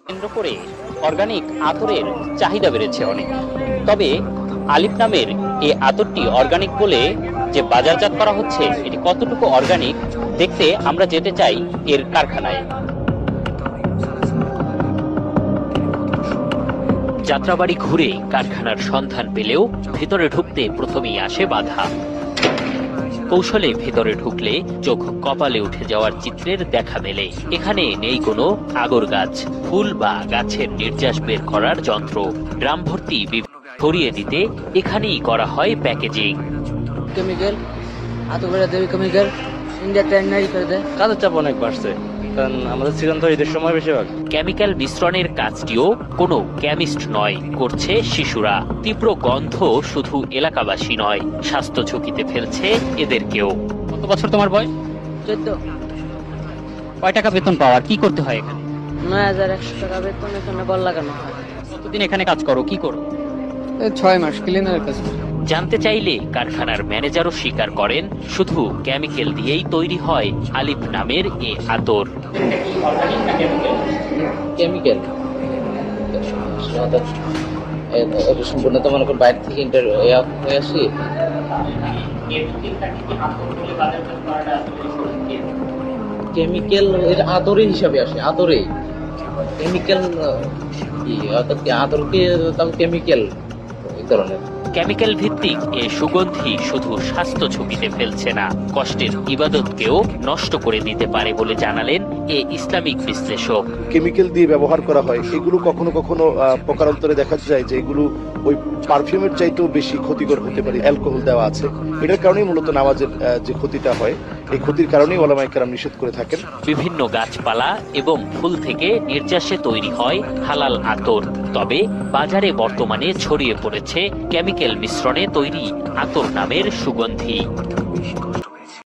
কেন্দ্র করে অর্গানিক আতরের চাহিদা বেড়েছে অনেক। তবে আলিফ নামের এই আতরটি অর্গানিক বলে যে বাজারজাত করা হচ্ছে, এটি কতটুকু অর্গানিক দেখতে আমরা যেতে চাই এর কারখানায়। যাত্রাবাড়ি ঘুরে কারখানার সন্ধান পেলেও ভেতরে ঢুকতে প্রথমেই আসে বাধা। কৌশলে ভেতরে ঢুকলে চোখ কপালে উঠে যাওয়ার চিত্রের দেখা মেলে। এখানে নেই কোনো আগর গাছ, ফুল বা গাছের নির্যাস বের করার যন্ত্র। ড্রাম ভর্তি ছড়িয়ে দিতে এখানেই করা হয় প্যাকেজিং। কেমিক্যাল কেমিক্যাল ইন্ডিয়া ট্রেনারি করে দেয়। কাজের চাপ অনেক বাড়ছে, কারণ আমাদের সিজন তো ঈদের সময় বেশিরভাগ। কেমিক্যাল মিশ্রণের কাজটিও কোনো কেমিস্ট নয়, করছে শিশুরা। তীব্র গন্ধ শুধু এলাকাবাসী নয়, স্বাস্থ্য ঝুঁকিতে ফেলছে এদেরকেও। কত বছর তোমার বয়স? 14। কয় টাকা বেতন পাওয়ার কি করতে হয় এখানে? 9100 টাকা বেতন এখানে বল লাগানো হয়। কতদিন এখানে কাজ করো, কি করো? 6 মাস ক্লিনারের কাজ। জানতে চাইলে কারখানার ম্যানেজারও স্বীকার করেন, শুধু কেমিক্যাল দিয়েই তৈরি হয় আলিফ নামের এ আতর। কেমিক্যাল সম্পূর্ণ তো মনে করেন বাইরে থেকে হয়ে আসি। কেমিক্যাল এর আতরে হিসাবে আসে, আতরে কেমিক্যাল কি আতরকে কেমিক্যাল এই ধরনের। কেমিক্যাল ভিত্তিক এ সুগন্ধি শুধু স্বাস্থ্য ঝুঁকিতে ফেলছে না, কষ্টের ইবাদতকেও নষ্ট করে দিতে পারে বলে জানালেন এ ইসলামিক বিশ্লেষক। কেমিক্যাল দিয়ে ব্যবহার করা হয়, এগুলো কখনো কখনো প্রকারান্তরে দেখা যায় যে এগুলো ওই পারফিউমের চাইতেও বেশি ক্ষতিকর হতে পারে। অ্যালকোহল দেওয়া আছে, এটার কারণেই মূলত নামাজের যে ক্ষতিটা হয়, এই ক্ষতির কারণেই ওলামায়ে কেরাম নিষেধ করে থাকেন। বিভিন্ন গাছপালা এবং ফুল থেকে নির্যাসে তৈরি হয় হালাল আতর। তবে বাজারে বর্তমানে ছড়িয়ে পড়েছে কেমিক্যাল মিশ্রণে তৈরি আতর নামের সুগন্ধি।